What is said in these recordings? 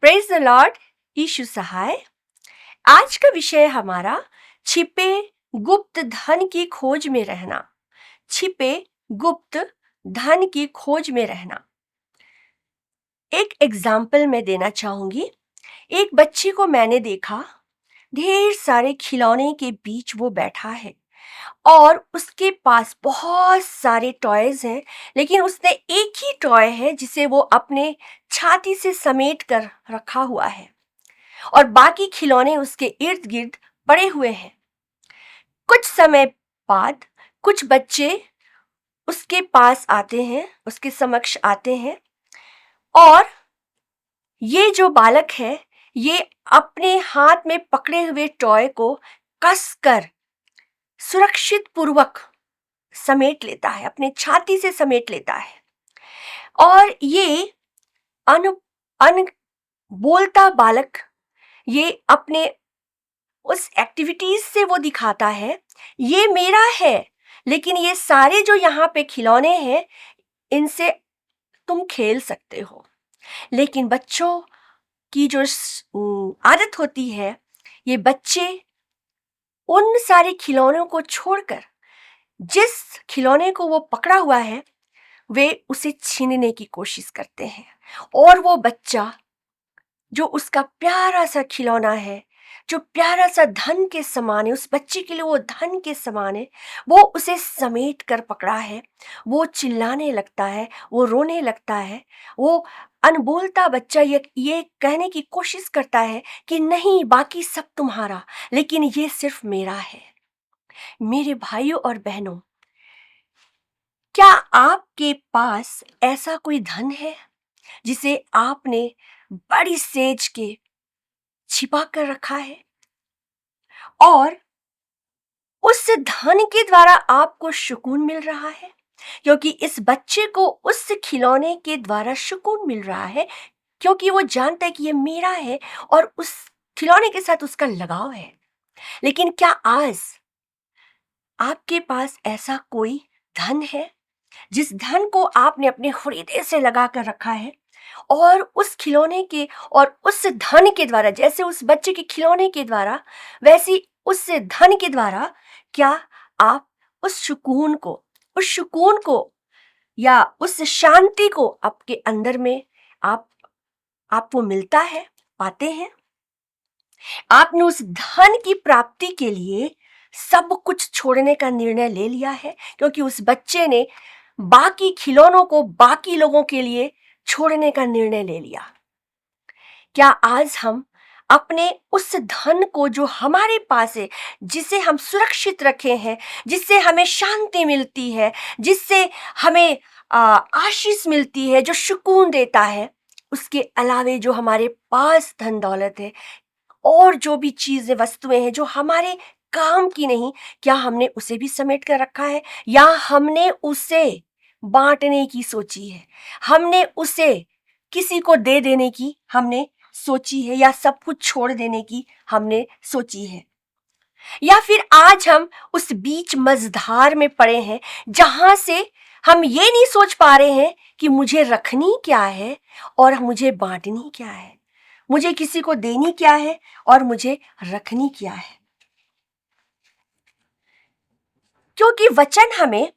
Praise the lord. Yeshu सहाय। आज का विषय हमारा छिपे गुप्त धन की खोज में रहना। छिपे गुप्त धन की खोज में रहना। एक एग्जाम्पल मैं देना चाहूंगी। एक बच्चे को मैंने देखा, ढेर सारे खिलौने के बीच वो बैठा है और उसके पास बहुत सारे टॉयज हैं, लेकिन उसने एक ही टॉय है जिसे वो अपने छाती से समेट कर रखा हुआ है और बाकी खिलौने उसके इर्द गिर्द पड़े हुए हैं। कुछ समय बाद कुछ बच्चे उसके पास आते हैं, उसके समक्ष आते हैं और ये जो बालक है ये अपने हाथ में पकड़े हुए टॉय को कसकर सुरक्षित पूर्वक समेट लेता है, अपने छाती से समेट लेता है और ये अन बोलता बालक ये अपने उस एक्टिविटीज से वो दिखाता है ये मेरा है, लेकिन ये सारे जो यहाँ पे खिलौने हैं इनसे तुम खेल सकते हो। लेकिन बच्चों की जो आदत होती है, ये बच्चे उन सारे खिलौनों को छोड़कर जिस खिलौने को वो पकड़ा हुआ है वे उसे छीनने की कोशिश करते हैं और वो बच्चा जो उसका प्यारा सा खिलौना है, जो प्यारा सा धन के समान है, उस बच्चे के लिए वो धन के समान है, वो उसे समेट कर पकड़ा है। वो चिल्लाने लगता है, वो रोने लगता है। वो अनबोलता बच्चा ये कहने की कोशिश करता है कि नहीं, बाकी सब तुम्हारा, लेकिन ये सिर्फ मेरा है। मेरे भाइयों और बहनों, क्या आपके पास ऐसा कोई धन है जिसे आपने बड़ी सेज के छिपा कर रखा है और उस धन के द्वारा आपको सुकून मिल रहा है? क्योंकि इस बच्चे को उस खिलौने के द्वारा सुकून मिल रहा है, क्योंकि वो जानता है कि ये मेरा है और उस खिलौने के साथ उसका लगाव है। लेकिन क्या आज आपके पास ऐसा कोई धन है जिस धन को आपने अपने हृदय से लगा कर रखा है और उस खिलौने के और उस धन के द्वारा, जैसे उस बच्चे के खिलौने के द्वारा वैसी उस धन के द्वारा, क्या आप उस सुकून को या उस शांति को आपके अंदर में आपको मिलता है, पाते हैं? आपने उस धन की प्राप्ति के लिए सब कुछ छोड़ने का निर्णय ले लिया है, क्योंकि उस बच्चे ने बाकी खिलौनों को बाकी लोगों के लिए छोड़ने का निर्णय ले लिया। क्या आज हम अपने उस धन को जो हमारे पास है, जिसे हम सुरक्षित रखे हैं, जिससे हमें शांति मिलती है, जिससे हमें आशीष मिलती है, जो सुकून देता है, उसके अलावे जो हमारे पास धन दौलत है और जो भी चीजें वस्तुएं हैं जो हमारे काम की नहीं, क्या हमने उसे भी समेट कर रखा है या हमने उसे बांटने की सोची है? हमने उसे किसी को दे देने की हमने सोची है या सब कुछ छोड़ देने की हमने सोची है? या फिर आज हम उस बीच मझधार में पड़े हैं जहां से हम ये नहीं सोच पा रहे हैं कि मुझे रखनी क्या है और मुझे बांटनी क्या है, मुझे किसी को देनी क्या है और मुझे रखनी क्या है? क्योंकि वचन हमें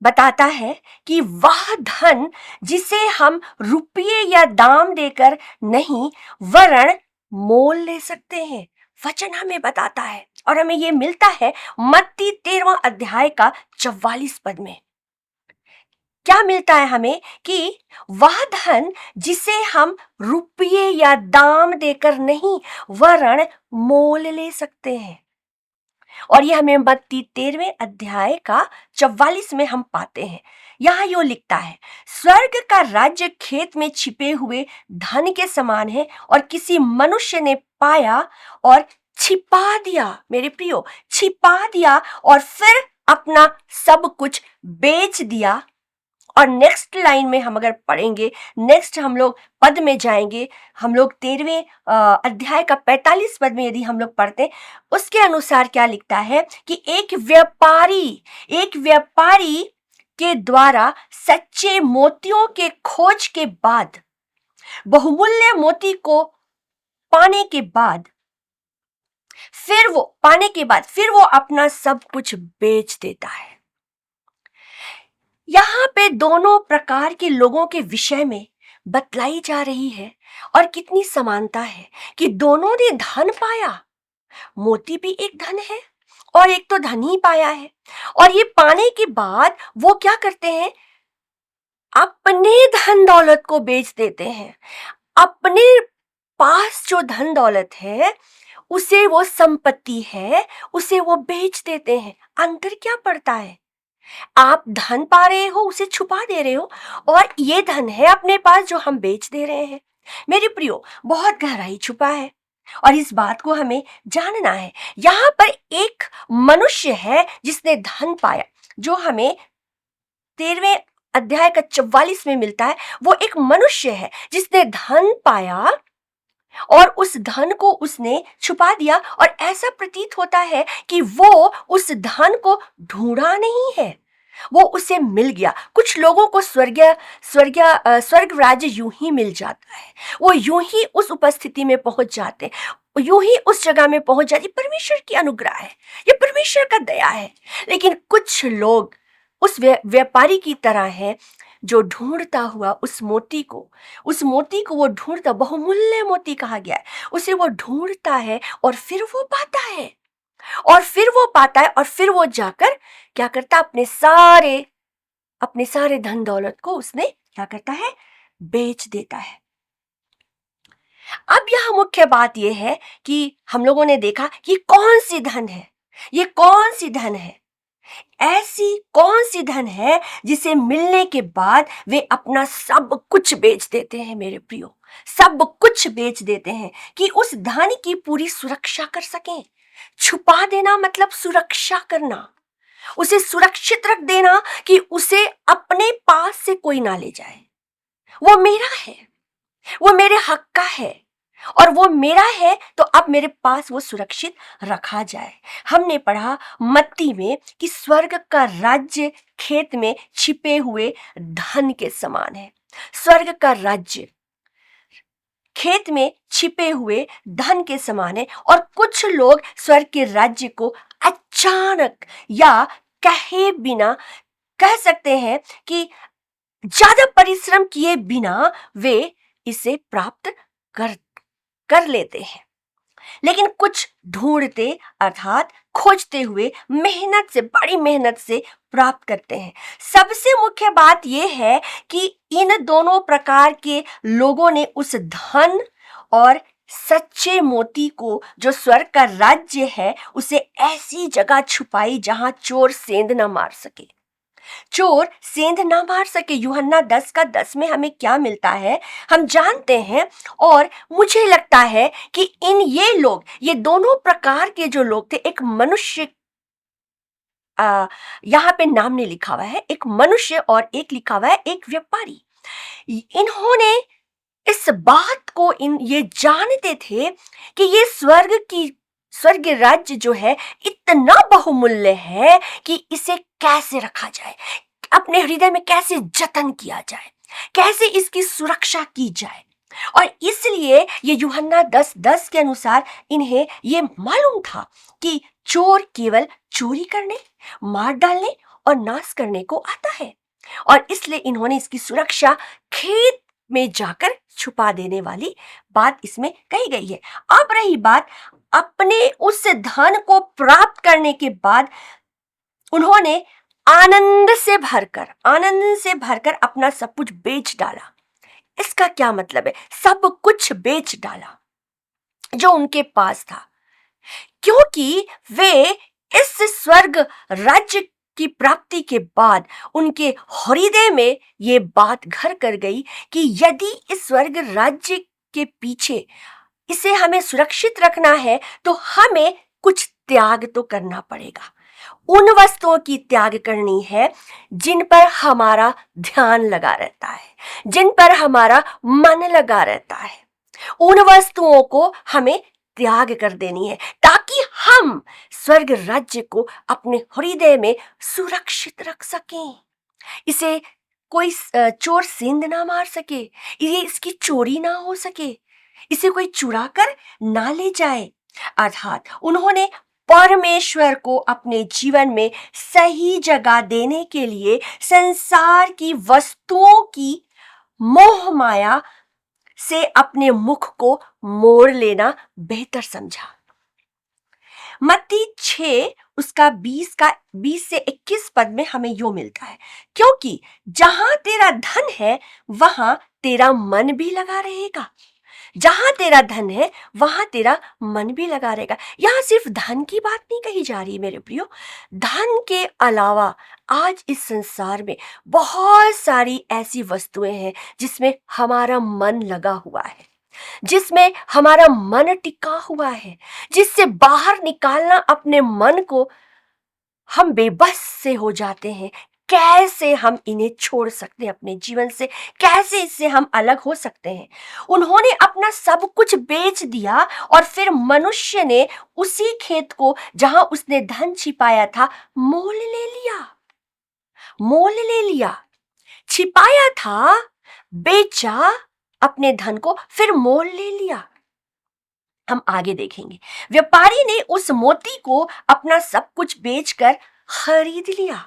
बताता है कि वह धन जिसे हम रुपये या दाम देकर नहीं वरन मोल ले सकते हैं, वचन हमें बताता है और हमें यह मिलता है मत्ती 13वां अध्याय का 44 पद में। क्या मिलता है हमें कि वह धन जिसे हम रुपये या दाम देकर नहीं वरन मोल ले सकते हैं, और यह हमें मत्ती 13वें अध्याय का 44 में हम पाते हैं। यहाँ यो लिखता है, स्वर्ग का राज्य खेत में छिपे हुए धन के समान है और किसी मनुष्य ने पाया और छिपा दिया। मेरे प्रियो, छिपा दिया और फिर अपना सब कुछ बेच दिया। और नेक्स्ट लाइन में हम अगर पढ़ेंगे, नेक्स्ट हम लोग पद में जाएंगे, हम लोग 13वें अध्याय का 45 पद में यदि हम लोग पढ़ते हैं, उसके अनुसार क्या लिखता है कि एक व्यापारी के द्वारा सच्चे मोतियों के खोज के बाद बहुमूल्य मोती को पाने के बाद फिर वो अपना सब कुछ बेच देता है। यहाँ पे दोनों प्रकार के लोगों के विषय में बतलाई जा रही है और कितनी समानता है कि दोनों ने धन पाया। मोती भी एक धन है और एक तो धन ही पाया है, और ये पाने के बाद वो क्या करते हैं, अपने धन दौलत को बेच देते हैं। अपने पास जो धन दौलत है, उसे वो संपत्ति है, उसे वो बेच देते हैं। अंतर क्या पड़ता है? आप धन पा रहे हो, उसे छुपा दे रहे हो, और ये धन है अपने पास जो हम बेच दे रहे हैं। मेरे प्रियो, बहुत गहराई छुपा है और इस बात को हमें जानना है। यहाँ पर एक मनुष्य है जिसने धन पाया, जो हमें 13वें अध्याय का 44 में मिलता है। वो एक मनुष्य है जिसने धन पाया और उस धन को उसने छुपा दिया, और ऐसा प्रतीत होता है कि वो उस धन को ढूंढा नहीं है, वो उसे मिल गया। कुछ लोगों को स्वर्ग राज्य यूं ही मिल जाता है, वो यूं ही उस उपस्थिति में पहुंच जाते, यूं ही उस जगह में पहुंच जाती। परमेश्वर की अनुग्रह है, ये परमेश्वर का दया है। लेकिन कुछ लोग उस व्यापारी की तरह है जो ढूंढता हुआ उस मोती को वो ढूंढता, बहुमूल्य मोती कहा गया है, उसे वो ढूंढता है और फिर वो पाता है, और फिर वो जाकर क्या करता, अपने सारे धन दौलत को उसने क्या करता है, बेच देता है। अब यह मुख्य बात यह है कि हम लोगों ने देखा कि कौन सी धन है, ये कौन सी धन है, ऐसी कौन सी धन है जिसे मिलने के बाद वे अपना सब कुछ बेच देते हैं। मेरे प्रियो, सब कुछ बेच देते हैं कि उस धन की पूरी सुरक्षा कर सकें। छुपा देना मतलब सुरक्षा करना, उसे सुरक्षित रख देना कि उसे अपने पास से कोई ना ले जाए। वो मेरा है, वो मेरे हक का है, और वो मेरा है, तो अब मेरे पास वो सुरक्षित रखा जाए। हमने पढ़ा मत्ती में कि स्वर्ग का राज्य खेत में छिपे हुए धन के समान है। स्वर्ग का राज्य खेत में छिपे हुए धन के समान है, और कुछ लोग स्वर्ग के राज्य को अचानक या कहे बिना, कह सकते हैं कि ज्यादा परिश्रम किए बिना वे इसे प्राप्त कर लेते हैं। लेकिन कुछ ढूंढते अर्थात खोजते हुए मेहनत से, बड़ी मेहनत से प्राप्त करते हैं। सबसे मुख्य बात यह है कि इन दोनों प्रकार के लोगों ने उस धन और सच्चे मोती को, जो स्वर्ग का राज्य है, उसे ऐसी जगह छुपाई जहां चोर सेंध न मार सके। चोर सेंध ना मार सके। यूहन्ना 10 का 10 में हमें क्या मिलता है हम जानते हैं, और मुझे लगता है कि ये दोनों प्रकार के जो लोग थे, एक मनुष्य, यहाँ पे नाम नहीं लिखा हुआ है, एक मनुष्य और एक लिखा हुआ है एक व्यापारी। इन्होंने इस बात को ये जानते थे कि ये स्वर्ग राज्य जो है इतना बहुमूल्य है कि इसे कैसे रखा जाए, अपने हृदय में कैसे जतन किया जाए, कैसे इसकी सुरक्षा की जाए। और इसलिए ये यूहन्ना 10:10 के अनुसार इन्हें ये मालूम था कि चोर केवल चोरी करने, मार डालने और नाश करने को आता है, और इसलिए इन्होंने इसकी सुरक्षा खेत में जाकर छुपा देने वाली बात इसमें कही गई है। अब रही बात, अपने उस धन को प्राप्त करने के बाद उन्होंने आनंद से भरकर अपना सब कुछ बेच डाला। इसका क्या मतलब है? सब कुछ बेच डाला जो उनके पास था, क्योंकि वे इस स्वर्ग राज्य की प्राप्ति के बाद उनके हृदय में ये बात घर कर गई कि यदि इस स्वर्ग राज्य के पीछे इसे हमें सुरक्षित रखना है, तो हमें कुछ त्याग तो करना पड़ेगा। उन वस्तुओं की त्याग करनी है जिन पर हमारा ध्यान लगा रहता है, जिन पर हमारा मन लगा रहता है। उन वस्तुओं को हमें त्याग कर देनी है ताकि हम स्वर्ग राज्य को अपने हृदय में सुरक्षित रख सकें, इसे कोई चोर सेंध ना मार सके, ये इसकी चोरी ना हो सके, इसे कोई चुरा कर ना ले जाए। अर्थात उन्होंने परमेश्वर को अपने जीवन में सही जगह देने के लिए संसार की वस्तुओं की मोह माया से अपने मुख को मोड़ लेना बेहतर समझा। मत्ती 6 उसका 20 से 21 पद में हमें यो मिलता है, क्योंकि जहां तेरा धन है वहां तेरा मन भी लगा रहेगा। जहां तेरा धन है वहां तेरा मन भी लगा रहेगा। यहां सिर्फ धन की बात नहीं कही जा रही मेरे प्रियो, धन के अलावा आज इस संसार में बहुत सारी ऐसी वस्तुएं हैं जिसमें हमारा मन लगा हुआ है, जिसमें हमारा मन टिका हुआ है, जिससे बाहर निकालना अपने मन को हम बेबस से हो जाते हैं। कैसे हम इन्हें छोड़ सकते हैं अपने जीवन से, कैसे इससे हम अलग हो सकते हैं। उन्होंने अपना सब कुछ बेच दिया और फिर मनुष्य ने उसी खेत को जहां उसने धन छिपाया था मोल ले लिया। मोल ले लिया, छिपाया था, बेचा अपने धन को, फिर मोल ले लिया। हम आगे देखेंगे, व्यापारी ने उस मोती को अपना सब कुछ बेचकर खरीद लिया,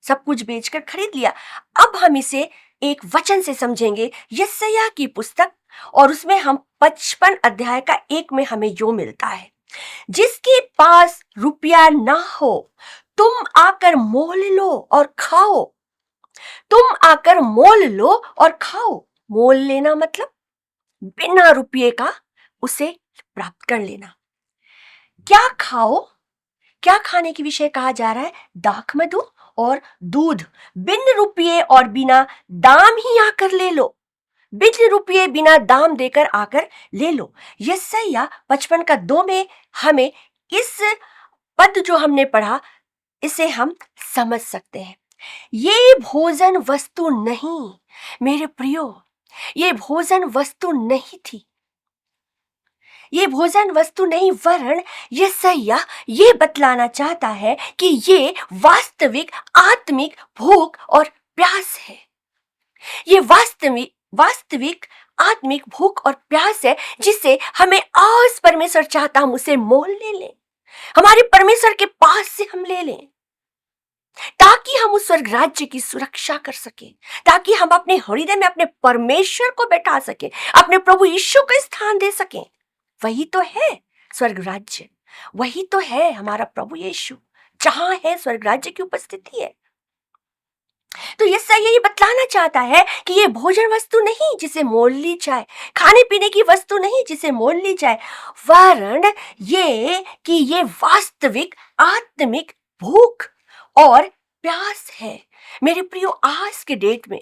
सब कुछ बेचकर खरीद लिया। अब हम इसे एक वचन से समझेंगे, यशायाह की पुस्तक, और उसमें हम 55 अध्याय का 1 में हमें यो मिलता है, जिसके पास रुपया ना हो तुम आकर मोल लो और खाओ। तुम आकर मोल लो और खाओ। मोल लेना मतलब बिना रुपये का उसे प्राप्त कर लेना। क्या खाओ, क्या खाने के विषय कहा जा रहा है? दाख मधु और दूध बिन रुपये और बिना दाम ही आकर ले लो। बिन रुपये बिना दाम देकर आकर ले लो। यशायाह 55 का 2 में हमें इस पद जो हमने पढ़ा इसे हम समझ सकते हैं। ये भोजन वस्तु नहीं मेरे प्रियो, ये भोजन वस्तु नहीं थी, ये भोजन वस्तु नहीं, वरन यशायाह ये बतलाना चाहता है कि ये वास्तविक आत्मिक भूख और प्यास है। ये वास्तविक आत्मिक भूख और प्यास है जिसे हमें आज परमेश्वर चाहता हम उसे मोल ले लें, हमारे परमेश्वर के पास से हम ले लें, ताकि हम उस स्वर्ग राज्य की सुरक्षा कर सके, ताकि हम अपने हृदय में अपने परमेश्वर को बैठा सके, अपने प्रभु यीशु को स्थान दे सकें। वही तो है स्वर्ग राज्य, वही तो है हमारा प्रभु यीशु, जहां है स्वर्ग राज्य की उपस्थिति है। तो यशायाह ये बतलाना चाहता है कि ये भोजन वस्तु नहीं जिसे मोल ली जाए, खाने पीने की वस्तु नहीं जिसे मोल ली जाए, वरन ये कि ये वास्तविक आत्मिक भूख और प्यास है। मेरे प्रियो, आज के डेट में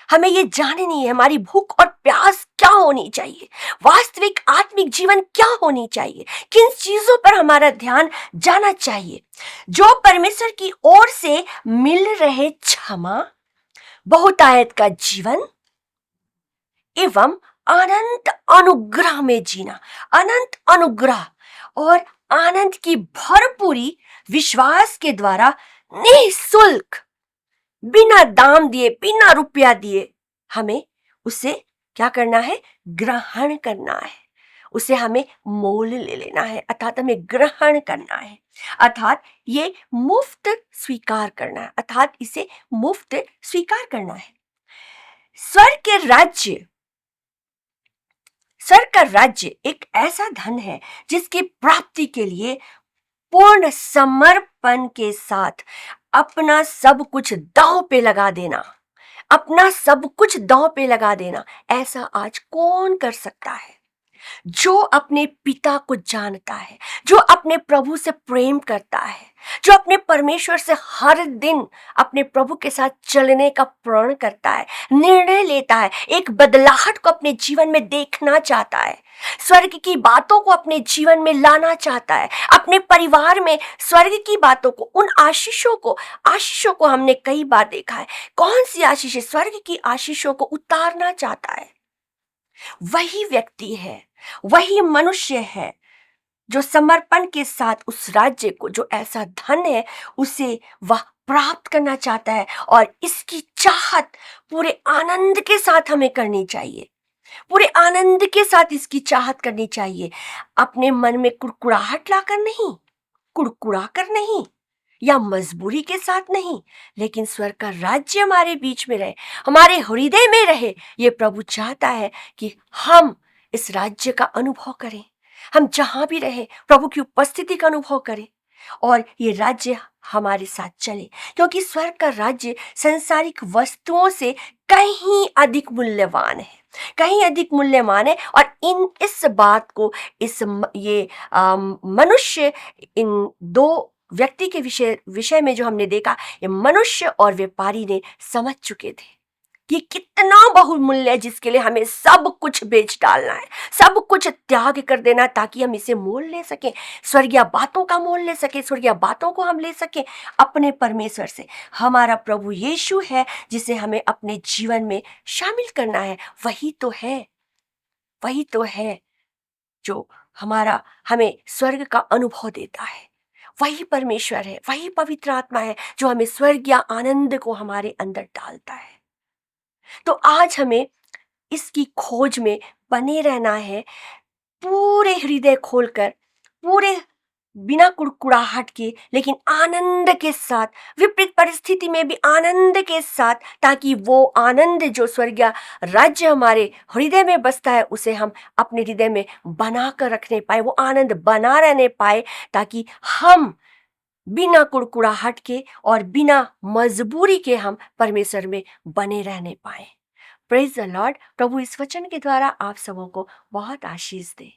हमें ये जाननी है हमारी भूख और प्यास क्या होनी चाहिए, वास्तविक आत्मिक जीवन क्या होनी चाहिए, किन चीजों पर हमारा ध्यान जाना चाहिए। जो परमेश्वर की ओर से मिल रहे क्षमा, बहुतायत का जीवन एवं अनंत अनुग्रह में जीना, अनंत अनुग्रह और आनंद की भरपूरी विश्वास के द्वारा निःशुल्क, बिना दाम दिए, बिना रुपया दिए हमें उसे क्या करना है? ग्रहण करना है, उसे हमें मोल ले लेना है, अर्थात हमें ग्रहण करना है, अर्थात ये मुफ्त स्वीकार करना है, अर्थात इसे मुफ्त स्वीकार करना है। स्वर्ग का राज्य एक ऐसा धन है जिसकी प्राप्ति के लिए पूर्ण समर्पण के साथ अपना सब कुछ दांव पे लगा देना, अपना सब कुछ दांव पे लगा देना, ऐसा आज कौन कर सकता है? जो अपने पिता को जानता है, जो अपने प्रभु से प्रेम करता है, जो अपने परमेश्वर से हर दिन अपने प्रभु के साथ चलने का प्रण करता है, निर्णय लेता है, एक बदलाहट को अपने जीवन में देखना चाहता है, स्वर्ग की बातों को अपने जीवन में लाना चाहता है, अपने परिवार में स्वर्ग की बातों को, उन आशीषों को हमने कई बार देखा है। कौन सी आशीष? स्वर्ग की आशीषों को उतारना चाहता है। वही व्यक्ति है, वही मनुष्य है जो समर्पण के साथ उस राज्य को, जो ऐसा धन है, उसे वह प्राप्त करना चाहता है और इसकी चाहत पूरे आनंद के साथ हमें करनी चाहिए। पूरे आनंद के साथ इसकी चाहत करनी चाहिए। अपने मन में कुड़कुड़ाहट लाकर नहीं, कुड़कुड़ा कर नहीं, या मजबूरी के साथ नहीं, लेकिन स्वर्ग का राज्य हमारे बीच में रहे, हमारे हृदय में रहे। ये प्रभु चाहता है कि हम इस राज्य का अनुभव करें। हम जहां भी रहे प्रभु की उपस्थिति का अनुभव करें और ये राज्य हमारे साथ चले, क्योंकि स्वर्ग का राज्य संसारिक वस्तुओं से कहीं अधिक मूल्यवान है, कहीं अधिक मूल्यवान है। और इस बात को ये मनुष्य, इन दो व्यक्ति के विषय में जो हमने देखा, ये मनुष्य और व्यापारी ने समझ चुके थे कि कितना बहुमूल्य है, जिसके लिए हमें सब कुछ बेच डालना है, सब कुछ त्याग कर देना, ताकि हम इसे मोल ले सकें, स्वर्गीय बातों का मोल ले सकें, स्वर्गीय बातों को हम ले सकें अपने परमेश्वर से। हमारा प्रभु यीशु है जिसे हमें अपने जीवन में शामिल करना है। वही तो है जो हमें स्वर्ग का अनुभव देता है। वही परमेश्वर है, वही पवित्र आत्मा है जो हमें स्वर्गीय आनंद को हमारे अंदर डालता है। तो आज हमें इसकी खोज में बने रहना है, पूरे हृदय खोलकर, पूरे बिना कुड़कुड़ाहट के, लेकिन आनंद के साथ, विपरीत परिस्थिति में भी आनंद के साथ, ताकि वो आनंद जो स्वर्गीय राज्य हमारे हृदय में बसता है उसे हम अपने हृदय में बना कर रखने पाए, वो आनंद बना रहने पाए, ताकि हम बिना कुड़कुड़ाहट के और बिना मजबूरी के हम परमेश्वर में बने रहने पाए। Praise the Lord. प्रभु इस वचन के द्वारा आप सबों को बहुत आशीष दे।